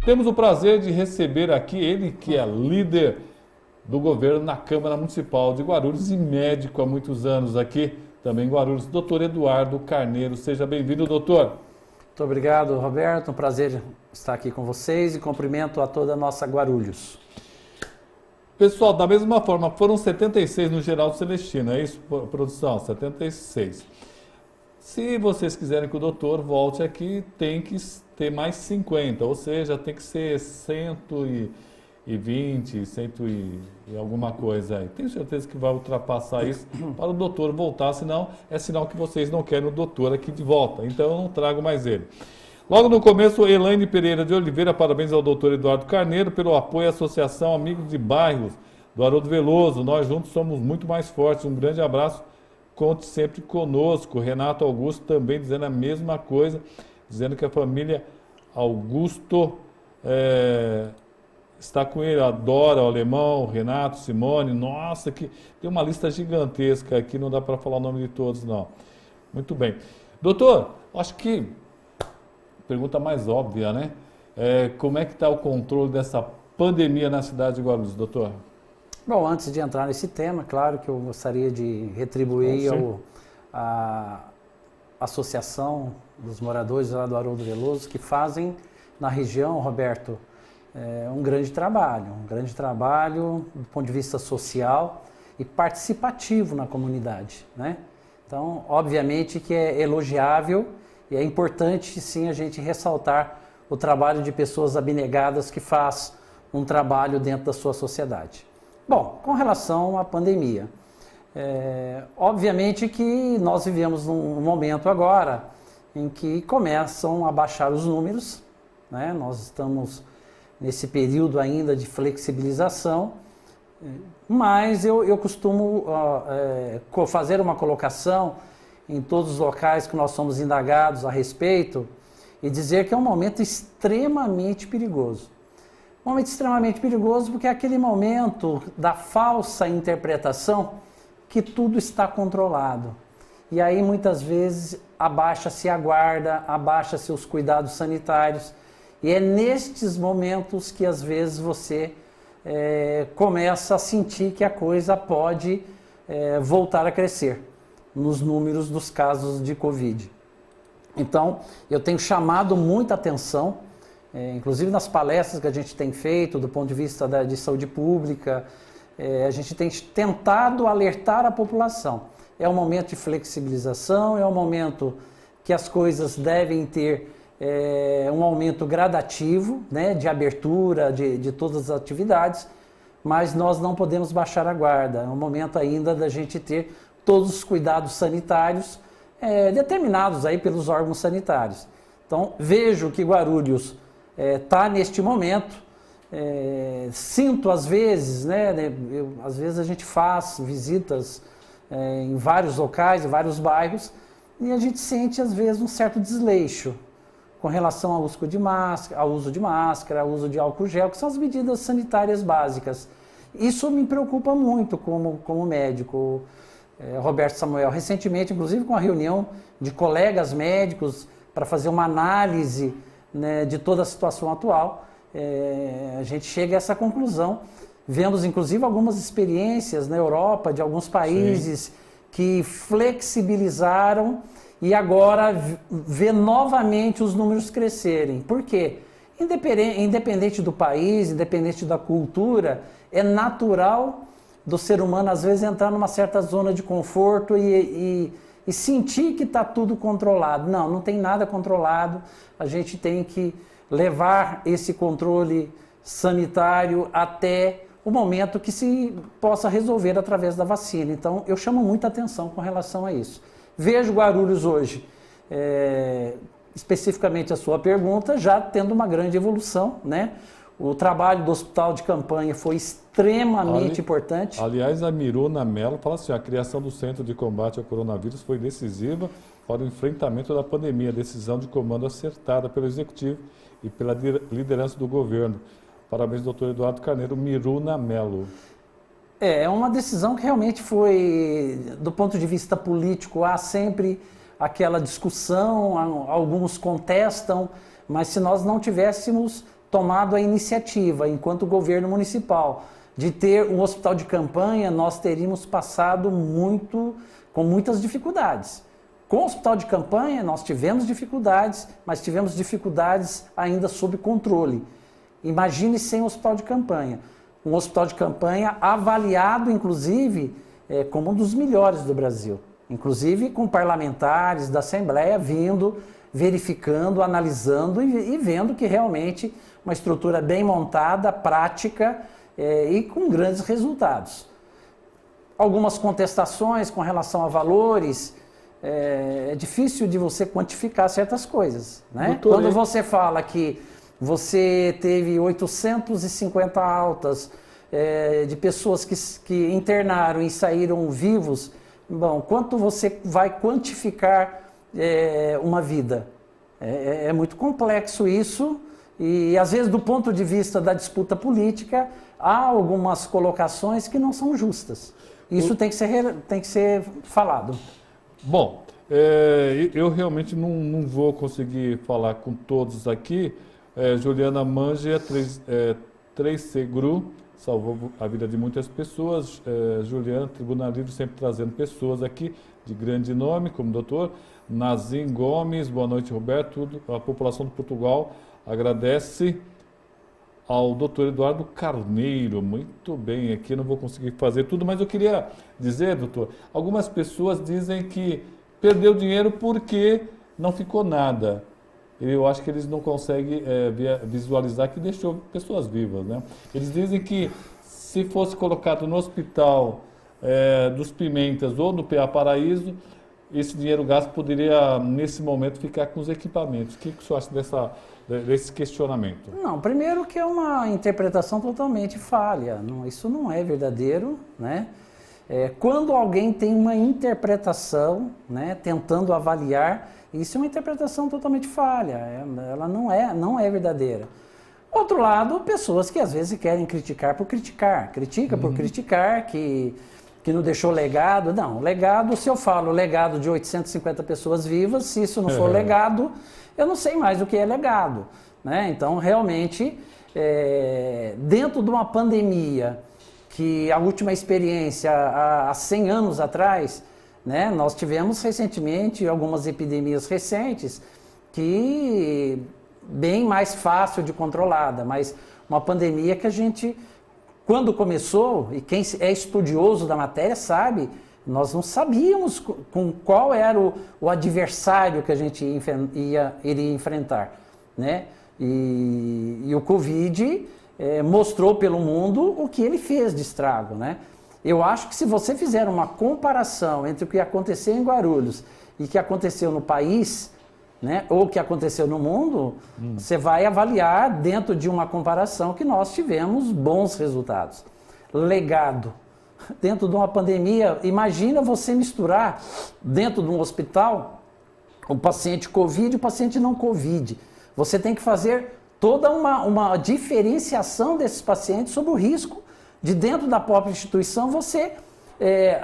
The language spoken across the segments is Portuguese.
Temos o prazer de receber aqui ele que é líder do governo na Câmara Municipal de Guarulhos e médico há muitos anos aqui, também em Guarulhos, doutor Eduardo Carneiro. Seja bem-vindo, doutor. Muito obrigado, Roberto. Um prazer estar aqui com vocês e cumprimento a toda a nossa Guarulhos. Pessoal, da mesma forma, foram 76 no Geraldo Celestino, é isso, produção? 76. Se vocês quiserem que o doutor volte aqui, tem que ter mais 50, ou seja, tem que ser 120, 100 e alguma coisa aí. Tenho certeza que vai ultrapassar isso para o doutor voltar, senão é sinal que vocês não querem o doutor aqui de volta. Então eu não trago mais ele. Logo no começo, Elaine Pereira de Oliveira, parabéns ao doutor Eduardo Carneiro pelo apoio à Associação Amigos de Bairros do Haroldo Veloso. Nós juntos somos muito mais fortes. Um grande abraço, conte sempre conosco. Renato Augusto também dizendo a mesma coisa, dizendo que a família Augusto está com ele, adora o Alemão, o Renato, Simone. Nossa, que tem uma lista gigantesca aqui, não dá para falar o nome de todos, não. Muito bem. Doutor, acho que pergunta mais óbvia, né? Como é que está o controle dessa pandemia na cidade de Guarulhos, doutor? Bom, antes de entrar nesse tema, claro que eu gostaria de retribuir a Associação dos Moradores lá do Haroldo Veloso, que fazem na região, Roberto, um grande trabalho do ponto de vista social e participativo na comunidade, né? Então, obviamente que é elogiável e é importante, sim, a gente ressaltar o trabalho de pessoas abnegadas que faz um trabalho dentro da sua sociedade. Bom, com relação à pandemia, obviamente que nós vivemos num momento agora em que começam a baixar os números, né? Nós estamos nesse período ainda de flexibilização, mas eu costumo fazer uma colocação em todos os locais que nós somos indagados a respeito e dizer que é um momento extremamente perigoso. Um momento extremamente perigoso porque é aquele momento da falsa interpretação que tudo está controlado. E aí muitas vezes abaixa-se a guarda, abaixa-se os cuidados sanitários. E é nestes momentos que às vezes você começa a sentir que a coisa pode voltar a crescer nos números dos casos de Covid. Então, eu tenho chamado muita atenção, inclusive nas palestras que a gente tem feito do ponto de vista de saúde pública, a gente tem tentado alertar a população. É um momento de flexibilização, é um momento que as coisas devem ter um aumento gradativo, né, de abertura de todas as atividades, mas nós não podemos baixar a guarda. É um momento ainda da gente ter todos os cuidados sanitários determinados aí pelos órgãos sanitários. Então, vejo que Guarulhos está neste momento, sinto às vezes, às vezes a gente faz visitas em vários locais, em vários bairros, e a gente sente às vezes um certo desleixo com relação ao uso de máscara, ao uso de álcool gel, que são as medidas sanitárias básicas. Isso me preocupa muito como médico, Roberto Samuel. Recentemente, inclusive com a reunião de colegas médicos para fazer uma análise, né, de toda a situação atual, a gente chega a essa conclusão. Vemos inclusive algumas experiências na Europa, de alguns países, sim, que flexibilizaram e agora vê novamente os números crescerem. Por quê? Independente do país, independente da cultura, é natural do ser humano às vezes entrar numa certa zona de conforto e sentir que está tudo controlado. Não, não tem nada controlado. A gente tem que levar esse controle sanitário até o momento que se possa resolver através da vacina. Então, eu chamo muita atenção com relação a isso. Vejo Guarulhos hoje, especificamente a sua pergunta, já tendo uma grande evolução, né? O trabalho do hospital de campanha foi extremamente importante. Aliás, a Miruna Mello fala assim, a criação do Centro de Combate ao Coronavírus foi decisiva para o enfrentamento da pandemia, decisão de comando acertada pelo Executivo e pela liderança do governo. Parabéns, doutor Eduardo Carneiro. Miruna Mello. É uma decisão que realmente foi, do ponto de vista político, há sempre aquela discussão, alguns contestam, mas se nós não tivéssemos tomado a iniciativa, enquanto governo municipal, de ter um hospital de campanha, nós teríamos passado com muitas dificuldades. Com o hospital de campanha, nós tivemos dificuldades, mas tivemos dificuldades ainda sob controle. Imagine sem hospital de campanha. Um hospital de campanha avaliado, inclusive, como um dos melhores do Brasil. Inclusive com parlamentares da Assembleia vindo, verificando, analisando e vendo que realmente uma estrutura bem montada, prática e com grandes resultados. Algumas contestações com relação a valores, é difícil de você quantificar certas coisas, né? Quando você fala que você teve 850 altas de pessoas que internaram e saíram vivos, bom, quanto você vai quantificar uma vida? É muito complexo isso e às vezes do ponto de vista da disputa política há algumas colocações que não são justas. Isso tem que ser falado. Bom, eu realmente não vou conseguir falar com todos aqui. Juliana Mangia, 3C Gru, salvou a vida de muitas pessoas. Juliana, Tribuna Livre, sempre trazendo pessoas aqui de grande nome, como o doutor. Nazim Gomes, boa noite, Roberto. A população de Portugal agradece ao doutor Eduardo Carneiro. Muito bem, aqui não vou conseguir fazer tudo, mas eu queria dizer, doutor, algumas pessoas dizem que perdeu dinheiro porque não ficou nada. Eu acho que eles não conseguem visualizar que deixou pessoas vivas, né? Eles dizem que se fosse colocado no hospital dos Pimentas ou no PA Paraíso, esse dinheiro gasto poderia, nesse momento, ficar com os equipamentos. O que o senhor acha desse questionamento? Não, primeiro que é uma interpretação totalmente falha. Isso não é verdadeiro, né? Quando alguém tem uma interpretação, né, tentando avaliar, isso é uma interpretação totalmente falha. Ela não é verdadeira. Outro lado, pessoas que às vezes querem criticar por criticar. Critica por criticar, que não deixou legado. Não, legado, se eu falo legado de 850 pessoas vivas, se isso não for legado, eu não sei mais o que é legado, né? Então, realmente, dentro de uma pandemia, que a última experiência há 100 anos atrás, né, nós tivemos recentemente algumas epidemias recentes que bem mais fácil de controlada, mas uma pandemia que a gente, quando começou, e quem é estudioso da matéria sabe, nós não sabíamos com qual era o adversário que a gente iria enfrentar, né? E o Covid mostrou pelo mundo o que ele fez de estrago, né? Eu acho que se você fizer uma comparação entre o que aconteceu em Guarulhos e o que aconteceu no país, né, ou o que aconteceu no mundo, você vai avaliar dentro de uma comparação que nós tivemos bons resultados. Legado. Dentro de uma pandemia, imagina você misturar dentro de um hospital o paciente Covid e o paciente não Covid. Você tem que fazer toda uma diferenciação desses pacientes sobre o risco de dentro da própria instituição você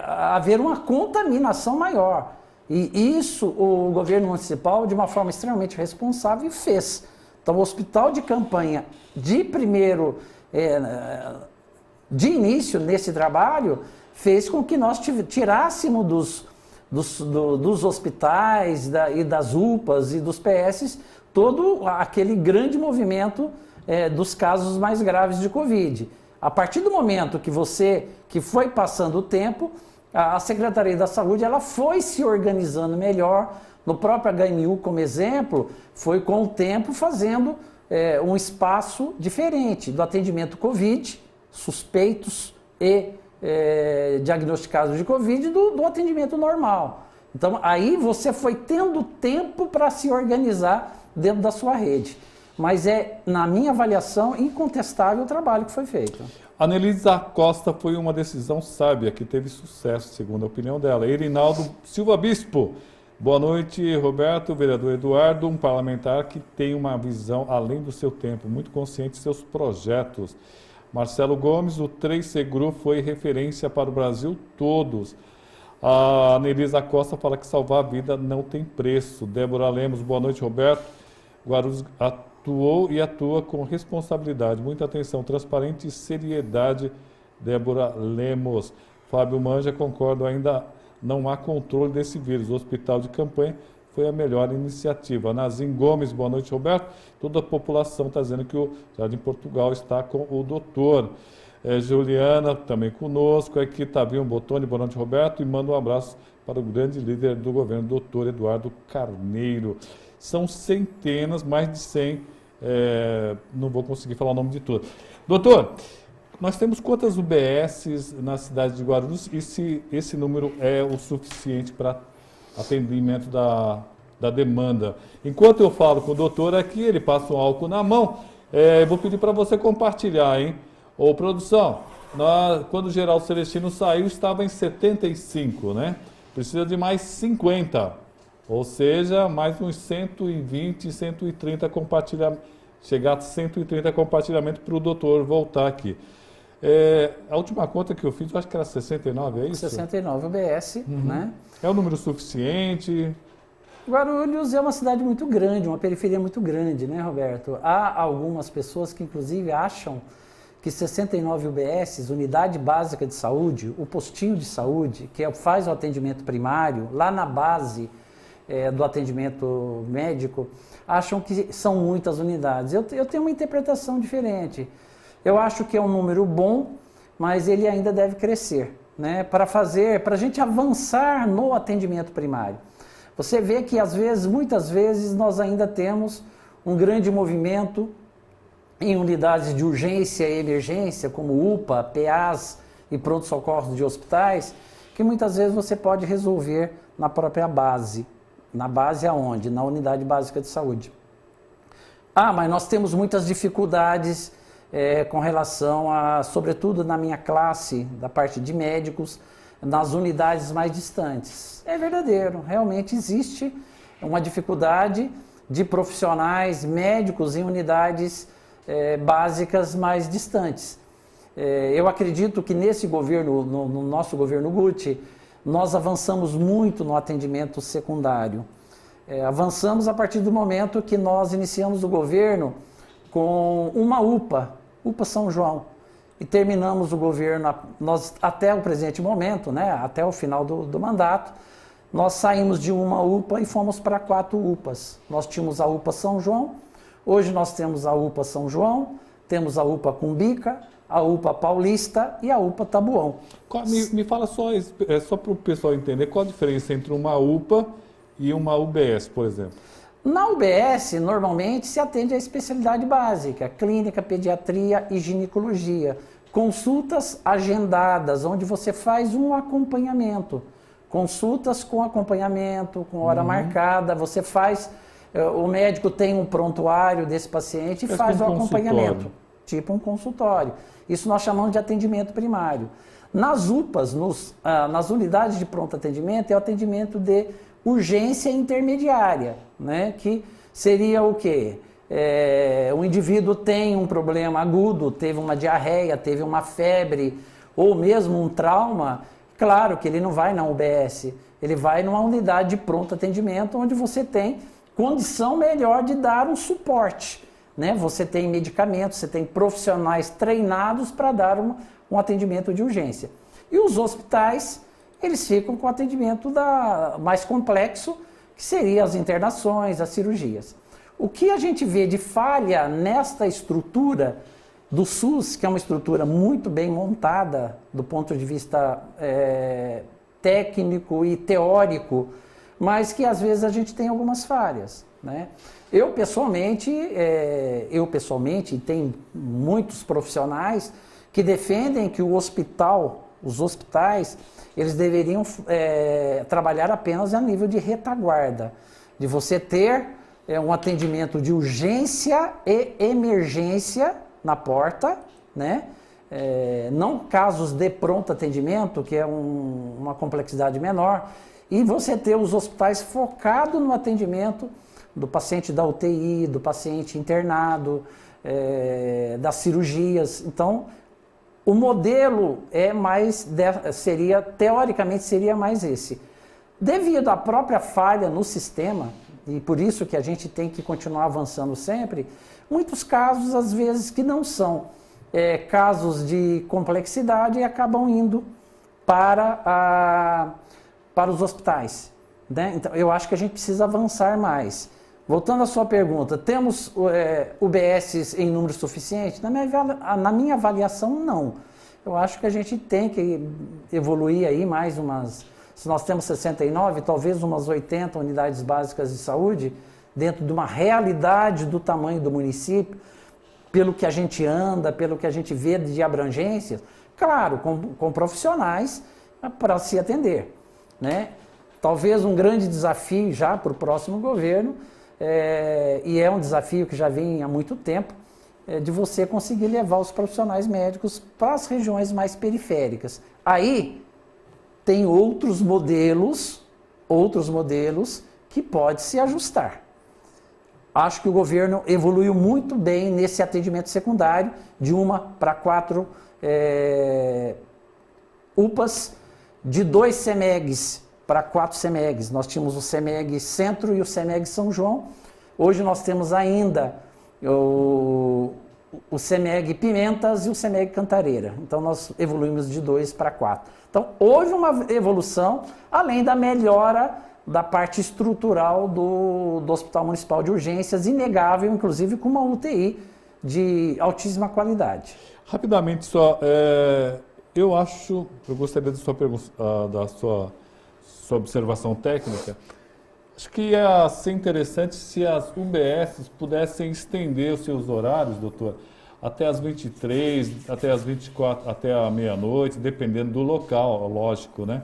haver uma contaminação maior. E isso o governo municipal, de uma forma extremamente responsável, fez. Então, o hospital de campanha, de início nesse trabalho, fez com que nós tirássemos dos hospitais e das UPAs e dos PS todo aquele grande movimento dos casos mais graves de Covid. A partir do momento que foi passando o tempo, a Secretaria da Saúde ela foi se organizando melhor. No próprio HMU, como exemplo, foi com o tempo fazendo um espaço diferente do atendimento Covid, suspeitos e diagnosticados de Covid, do atendimento normal. Então, aí você foi tendo tempo para se organizar dentro da sua rede. Mas na minha avaliação, incontestável o trabalho que foi feito. A Nelisa Costa foi uma decisão sábia, que teve sucesso, segundo a opinião dela. Erinaldo Silva Bispo, boa noite, Roberto, vereador Eduardo, um parlamentar que tem uma visão além do seu tempo, muito consciente de seus projetos. Marcelo Gomes, o 3C Gru foi referência para o Brasil todos. A Nelisa Costa fala que salvar a vida não tem preço. Débora Lemos, boa noite, Roberto. Guarulhos atuou e atua com responsabilidade, muita atenção, transparente e seriedade. Débora Lemos. Fábio Manja, concordo, ainda não há controle desse vírus. O hospital de campanha foi a melhor iniciativa. Nazim Gomes, boa noite, Roberto. Toda a população está dizendo que o Jardim Portugal está com o doutor. Juliana, também conosco. Aqui Tavinho Botoni, boa noite, Roberto. E manda um abraço para o grande líder do governo, doutor Eduardo Carneiro. São centenas, mais de 100, não vou conseguir falar o nome de todos. Doutor, nós temos quantas UBSs na cidade de Guarulhos e se esse número é o suficiente para atendimento da demanda? Enquanto eu falo com o doutor aqui, ele passa um álcool na mão, eu vou pedir para você compartilhar, hein? Ô, produção, quando o Geraldo Celestino saiu, estava em 75, né? Precisa de mais 50. Ou seja, mais uns 120, 130 compartilhamentos, chegar a 130 compartilhamentos para o doutor voltar aqui. A última conta que eu fiz, eu acho que era 69, é isso? 69 UBS, né? É um número suficiente? Guarulhos é uma cidade muito grande, uma periferia muito grande, né, Roberto? Há algumas pessoas que, inclusive, acham que 69 UBS, Unidade Básica de Saúde, o postinho de saúde, que faz o atendimento primário, lá na base do atendimento médico, acham que são muitas unidades. Eu tenho uma interpretação diferente. Eu acho que é um número bom, mas ele ainda deve crescer, né? Para a gente avançar no atendimento primário. Você vê que, muitas vezes, nós ainda temos um grande movimento em unidades de urgência e emergência, como UPA, PAs e pronto-socorros de hospitais, que muitas vezes você pode resolver na própria base. Na base aonde? Na unidade básica de saúde. Mas nós temos muitas dificuldades com relação sobretudo na minha classe, da parte de médicos, nas unidades mais distantes. É verdadeiro, realmente existe uma dificuldade de profissionais médicos em unidades básicas mais distantes. Eu acredito que nesse governo, no nosso governo Guti, nós avançamos muito no atendimento secundário. Avançamos a partir do momento que nós iniciamos o governo com uma UPA São João, e terminamos o governo, nós, até o presente momento, né, até o final do mandato, nós saímos de uma UPA e fomos para 4 UPAs. Nós tínhamos a UPA São João, hoje nós temos a UPA São João, temos a UPA Cumbica, a UPA Paulista e a UPA Tabuão. Me fala só para o pessoal entender, qual a diferença entre uma UPA e uma UBS, por exemplo? Na UBS, normalmente, se atende à especialidade básica, clínica, pediatria e ginecologia. Consultas agendadas, onde você faz um acompanhamento. Consultas com acompanhamento, com hora marcada, você faz... O médico tem um prontuário desse paciente e faz o acompanhamento. Tipo um consultório. Isso nós chamamos de atendimento primário. Nas UPAs, nas unidades de pronto atendimento, é o atendimento de urgência intermediária, né? Que seria o quê? O indivíduo tem um problema agudo, teve uma diarreia, teve uma febre, ou mesmo um trauma, claro que ele não vai na UBS, ele vai numa unidade de pronto atendimento, onde você tem condição melhor de dar um suporte, né? Você tem medicamentos, você tem profissionais treinados para dar um atendimento de urgência. E os hospitais, eles ficam com o atendimento mais complexo, que seria as internações, as cirurgias. O que a gente vê de falha nesta estrutura do SUS, que é uma estrutura muito bem montada do ponto de vista técnico e teórico, mas que às vezes a gente tem algumas falhas, né? Eu pessoalmente, tem muitos profissionais que defendem que os hospitais, eles deveriam trabalhar apenas a nível de retaguarda, de você ter um atendimento de urgência e emergência na porta, né? Não casos de pronto atendimento, que é uma complexidade menor, e você ter os hospitais focados no atendimento do paciente da UTI, do paciente internado, das cirurgias. Então, O modelo teoricamente seria mais esse. Devido à própria falha no sistema, e por isso que a gente tem que continuar avançando sempre, muitos casos, às vezes, que não são casos de complexidade, acabam indo para os hospitais, né? Então, eu acho que a gente precisa avançar mais. Voltando à sua pergunta, temos UBSs em número suficiente? Na minha avaliação, não. Eu acho que a gente tem que evoluir aí mais umas... Se nós temos 69, talvez umas 80 unidades básicas de saúde, dentro de uma realidade do tamanho do município, pelo que a gente anda, pelo que a gente vê de abrangência, claro, com profissionais para se atender, né? Talvez um grande desafio já para o próximo governo, e é um desafio que já vem há muito tempo, de você conseguir levar os profissionais médicos para as regiões mais periféricas. Aí tem outros modelos que pode se ajustar. Acho que o governo evoluiu muito bem nesse atendimento secundário, de 1 para 4 UPAs, de 2 CEMEGs para 4 CEMEGs. Nós tínhamos o CEMEG Centro e o CEMEG São João. Hoje nós temos ainda o CEMEG Pimentas e o CEMEG Cantareira. Então nós evoluímos de 2 para 4. Então houve uma evolução, além da melhora da parte estrutural do Hospital Municipal de Urgências, inegável, inclusive com uma UTI de altíssima qualidade. Rapidamente só, eu gostaria da sua observação técnica. Acho que ia ser interessante se as UBSs pudessem estender os seus horários, doutor, até as 23, até as 24, até a meia-noite, dependendo do local, lógico, né?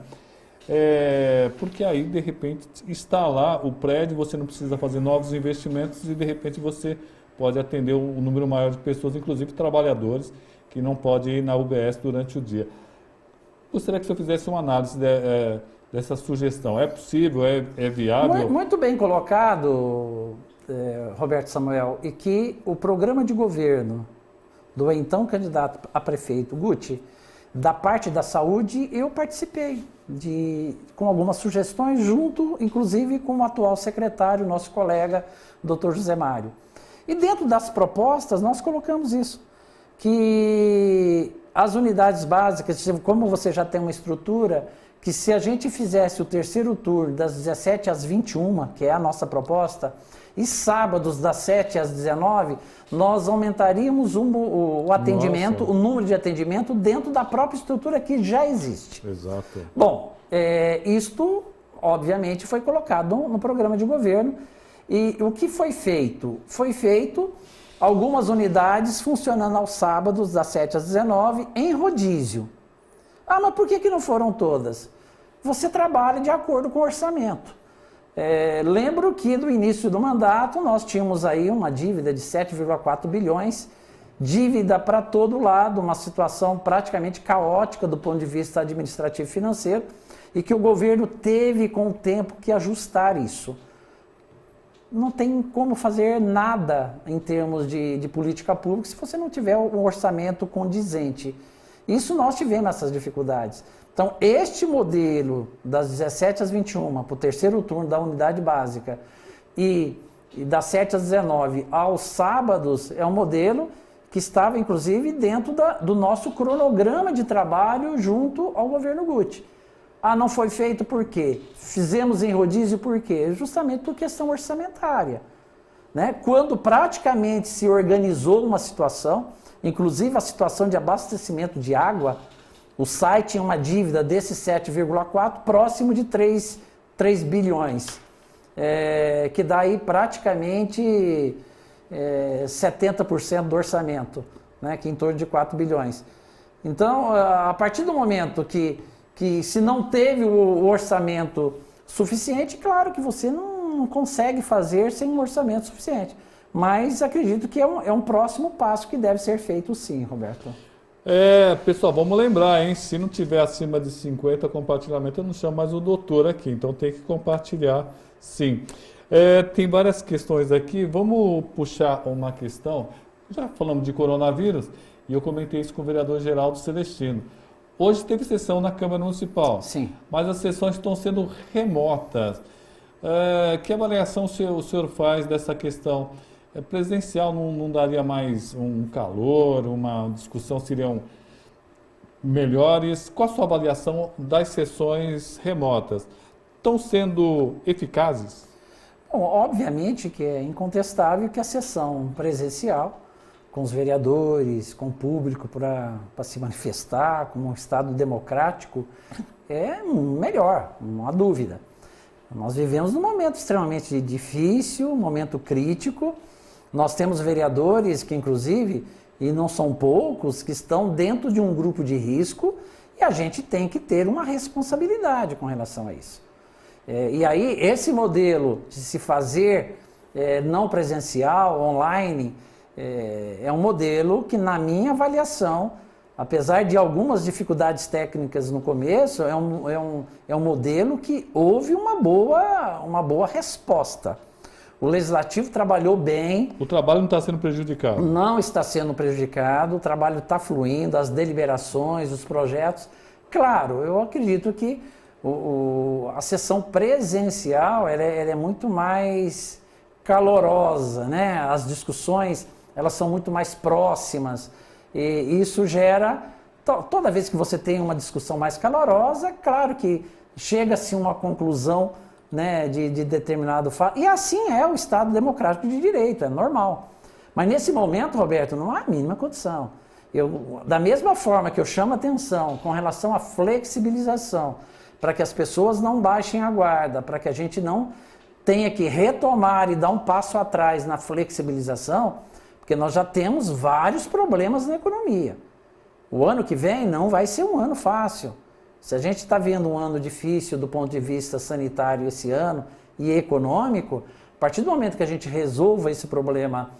Porque aí, de repente, está lá o prédio, você não precisa fazer novos investimentos e, de repente, você pode atender um número maior de pessoas, inclusive trabalhadores, que não podem ir na UBS durante o dia. Gostaria que o senhor fizesse uma análise dessa sugestão. É possível? É viável? Muito bem colocado, Roberto Samuel, e que o programa de governo do então candidato a prefeito, Guti, da parte da saúde, eu participei com algumas sugestões, junto, inclusive, com o atual secretário, nosso colega, Dr. José Mário. E dentro das propostas, nós colocamos isso, que as unidades básicas, como você já tem uma estrutura, que se a gente fizesse o terceiro turno das 17 às 21, que é a nossa proposta, e sábados das 7 às 19, nós aumentaríamos o atendimento, o número de atendimento dentro da própria estrutura que já existe. Exato. Bom, isto obviamente foi colocado no programa de governo, e o que foi feito? Foi feito algumas unidades funcionando aos sábados das 7 às 19 em rodízio. Ah, mas por que não foram todas? Você trabalha de acordo com o orçamento. Lembro que no início do mandato nós tínhamos aí uma dívida de 7,4 bilhões, dívida para todo lado, uma situação praticamente caótica do ponto de vista administrativo e financeiro, e que o governo teve com o tempo que ajustar isso. Não tem como fazer nada em termos de política pública se você não tiver um orçamento condizente. Isso nós tivemos essas dificuldades. Então, este modelo das 17 às 21 para o terceiro turno da unidade básica e das 7 às 19 aos sábados é um modelo que estava, inclusive, dentro do nosso cronograma de trabalho junto ao governo Guti. Ah, não foi feito por quê? Fizemos em rodízio por quê? Justamente por questão orçamentária, né? Quando praticamente se organizou uma situação, inclusive a situação de abastecimento de água, o SAI tinha uma dívida desses 7,4 próximo de 3 bilhões, que dá aí praticamente 70% do orçamento, né, que é em torno de 4 bilhões. Então, a partir do momento que se não teve o orçamento suficiente, claro que você não consegue fazer sem um orçamento suficiente. Mas acredito que é um próximo passo que deve ser feito sim, Roberto. Pessoal, vamos lembrar, hein? Se não tiver acima de 50 compartilhamento, eu não chamo mais o doutor aqui, então tem que compartilhar sim. Tem várias questões aqui, vamos puxar uma questão, já falamos de coronavírus, E eu comentei isso com o vereador Geraldo Celestino. Hoje teve sessão na Câmara Municipal, Sim. mas as sessões estão sendo remotas. Que avaliação o senhor faz dessa questão? Presencial não daria mais um calor, uma discussão seriam melhores? Qual a sua avaliação das sessões remotas? Estão sendo eficazes? Bom, obviamente que é incontestável que a sessão presencial, com os vereadores, com o público para se manifestar, como um Estado democrático, é melhor, não há dúvida. Nós vivemos num momento extremamente difícil, um momento crítico. Nós temos vereadores que, inclusive, e não são poucos, que estão dentro de um grupo de risco e a gente tem que ter uma responsabilidade com relação a isso. E aí, esse modelo de se fazer não presencial, online, é um modelo que, na minha avaliação, apesar de algumas dificuldades técnicas no começo, é um modelo que houve uma boa resposta. O Legislativo trabalhou bem. O trabalho não está sendo prejudicado? Não está sendo prejudicado, o trabalho está fluindo, as deliberações, os projetos. Claro, eu acredito que a sessão presencial ela é muito mais calorosa, né? As discussões elas são muito mais próximas e isso gera, toda vez que você tem uma discussão mais calorosa, claro que chega-se a uma conclusão, né, de determinado fato, e assim é o Estado democrático de direito, é normal. Mas nesse momento, Roberto, não há a mínima condição. Da mesma forma que eu chamo a atenção com relação à flexibilização, para que as pessoas não baixem a guarda, para que a gente não tenha que retomar e dar um passo atrás na flexibilização, porque nós já temos vários problemas na economia. O ano que vem não vai ser um ano fácil. Se a gente está vendo um ano difícil do ponto de vista sanitário esse ano e econômico, a partir do momento que a gente resolva esse problema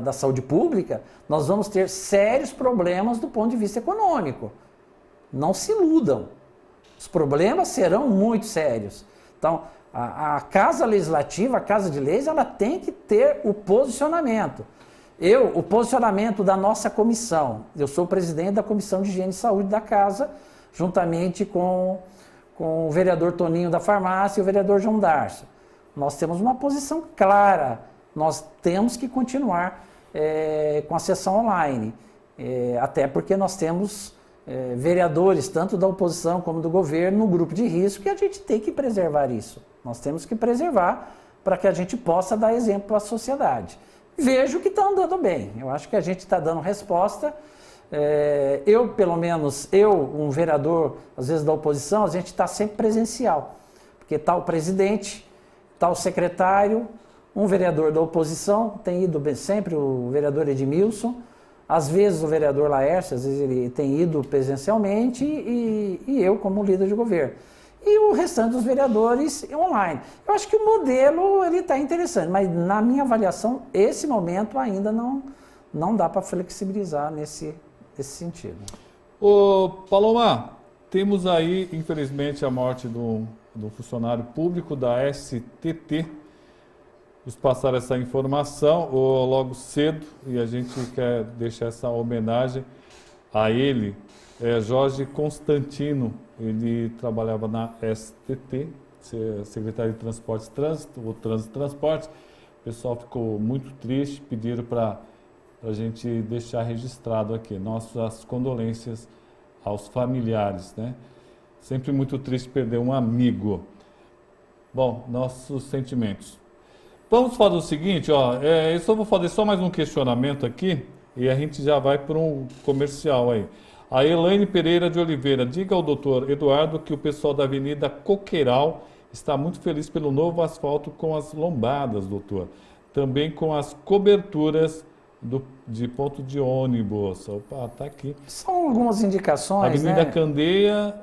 da saúde pública, nós vamos ter sérios problemas do ponto de vista econômico. Não se iludam. Os problemas serão muito sérios. Então, a Casa Legislativa, a Casa de Leis, ela tem que ter o posicionamento. O posicionamento da nossa comissão, eu sou o presidente da Comissão de Higiene e Saúde da Casa, juntamente com o vereador Toninho da Farmácia e o vereador João Darcio. Nós temos uma posição clara, nós temos que continuar com a sessão online, até porque nós temos vereadores, tanto da oposição como do governo, no grupo de risco, e a gente tem que preservar isso. Nós temos que preservar para que a gente possa dar exemplo à sociedade. Vejo que está andando bem, eu acho que a gente está dando resposta. Pelo menos, um vereador, às vezes da oposição, a gente está sempre presencial, porque está o presidente, está o secretário, um vereador da oposição, tem ido sempre o vereador Edmilson, às vezes o vereador Laércio, às vezes ele tem ido presencialmente e eu como líder de governo. E o restante dos vereadores online. Eu acho que o modelo está interessante, mas na minha avaliação, esse momento ainda não dá para flexibilizar nesse sentido. Ô, Paloma, temos aí, infelizmente, a morte do funcionário público da STT. Nos passaram essa informação logo cedo e a gente quer deixar essa homenagem a ele. Jorge Constantino, ele trabalhava na STT, Secretaria de Transportes e Trânsito, ou Trânsito e Transportes. O pessoal ficou muito triste, pediram para a gente deixar registrado aqui nossas condolências aos familiares, né? Sempre muito triste perder um amigo. Bom, nossos sentimentos. Vamos fazer o seguinte, eu só vou fazer só mais um questionamento aqui e a gente já vai para um comercial aí. A Elaine Pereira de Oliveira, diga ao doutor Eduardo que o pessoal da Avenida Coqueiral está muito feliz pelo novo asfalto com as lombadas, doutor. Também com as coberturas de ponto de ônibus. Opa, tá aqui. São algumas indicações, Avenida né? Candeia,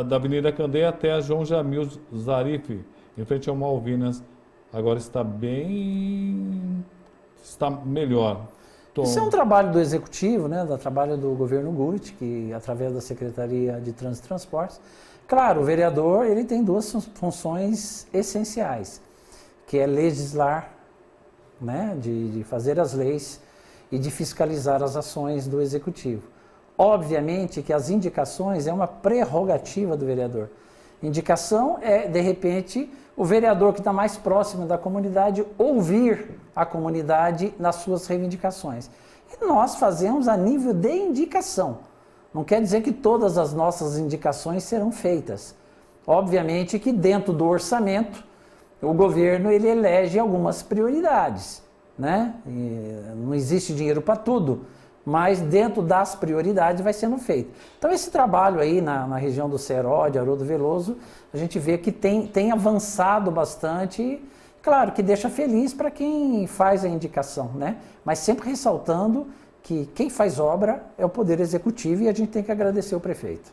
da Avenida Candeia até a João Jamil Zarif, em frente ao Malvinas. Agora está melhor. Isso é um trabalho do Executivo, né? Do trabalho do governo Gurit, que através da Secretaria de Trânsito e Transportes. Claro, o vereador ele tem duas funções essenciais, que é legislar, né? De fazer as leis e de fiscalizar as ações do Executivo. Obviamente que as indicações é uma prerrogativa do vereador. Indicação é, de repente, o vereador que está mais próximo da comunidade ouvir a comunidade nas suas reivindicações. E nós fazemos a nível de indicação. Não quer dizer que todas as nossas indicações serão feitas. Obviamente que dentro do orçamento, o governo ele elege algumas prioridades, né? Não existe dinheiro para tudo, mas dentro das prioridades vai sendo feito. Então esse trabalho aí na região do Ceró, de Haroldo Veloso, a gente vê que tem avançado bastante, e, claro que deixa feliz para quem faz a indicação, né? Mas sempre ressaltando que quem faz obra é o Poder Executivo e a gente tem que agradecer o prefeito.